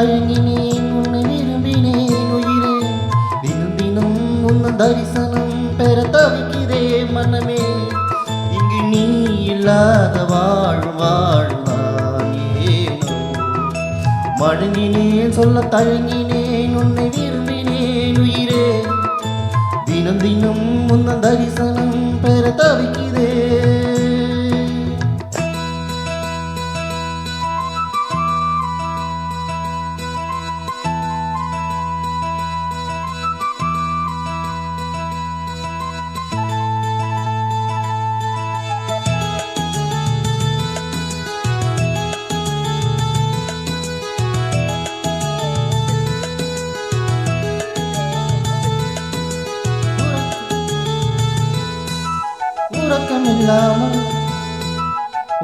தயங்கினேன் உன்னை விரும்பினேன் உயிரே. தினம் தினம் உன் தரிசனம் பெற தவிக்கிறே மனமே. இங்கு நீ இல்லாத வாழ்வாழ்வான் ஏனோ. மழுங்கினேன் சொல்ல தயங்கினேன் உன்னை விரும்பினேன் உயிரே. தினம் தினம் உன் தரிசனம் பெற தவிக்கிறே.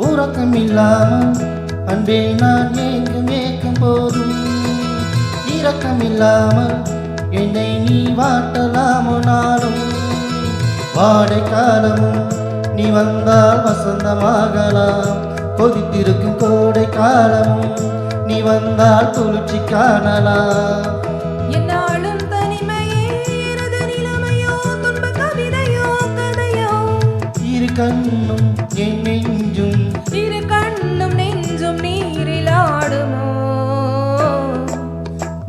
உறக்கமில்லாமல் அன்பே நான் ஏக்கம் போதும். இரக்கமில்லாமல் என்னை நீ வாட்டலாமோ நாளும். வாடை காலமும் நீ வந்தால் வசந்தமாகலாம். கொதித்திருக்கும் கோடை காலமும் நீ வந்தால் குளிர்ச்சி காணலாம். என்னாலும் தனிமையே எனது நிலைமையோ துன்ப கவிதையோ கதையோ. இரு கண்ணும் என் நெஞ்சும் இரு கண்ணும் நெஞ்சும் நீரில் ஆடுமோ.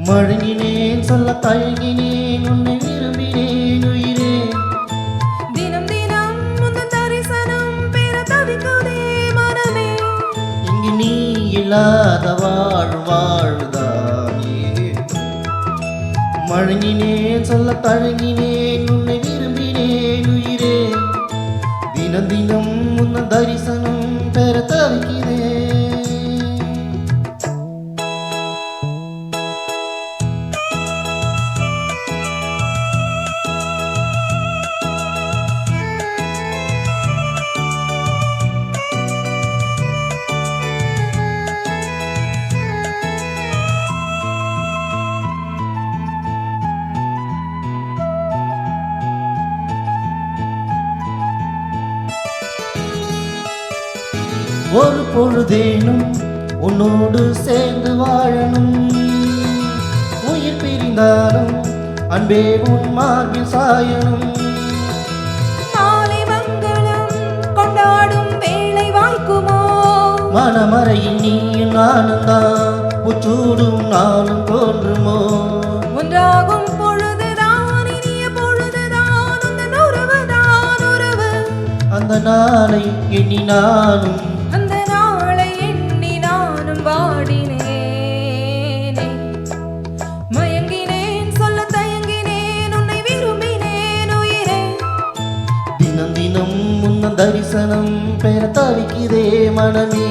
மழுங்கினேன் சொல்ல தயங்கினேன் உன்னை விரும்பினேன் உயிரே. தினம் தினம் உந்தன் தரிசனம் பெற தவிக்குதே மனமே. இங்கு நீ இல்லாத வாழ்வாழ்தானே. மழுங்கினேன் சொல்ல தயங்கினேன் உன்னை விரும்பினேன் உயிரே. தினம் தினம் உன் தரிசனம் பெற தவிக்கிறேன். ஒரு பொழுதேனும் உன்னோடு சேர்ந்து வாழணும். உயிர் பிரிந்தாலும் அன்பே உன் மார்பில் சாயணும். மாலை மங்களம் கொண்டாடும் வேளை வாய்க்குமோ. மனமறையில் நீயும் நானும் தான் உச்சூடும் நாளும் தோன்றுமோ. ஒன்றாகும் பொழுதுதான் இனிய பொழுதுதான் உந்தன் உறவுதான் உறவு. அந்த நாளை எண்ணி நானும் அந்த நாளை எண்ணி நானும் வாடினேனே. மயங்கினேன் சொல்ல தயங்கினேன் உன்னை விரும்பினேன் உயிரே. தினம் தினம் உன் தரிசனம் பெற தவிக்கிறே மனமே.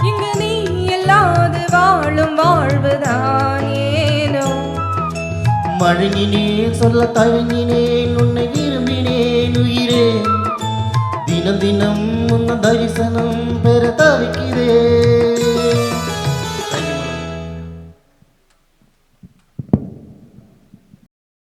இங்கு நீ இல்லாது வாழும் வாழ்வுதான் ஏனோ. மழுங்கினேன் சொல்ல தயங்கினேன் உன்னை விரும்பினேன் உயிரே. தினம் தினம் உன் தரிசனம்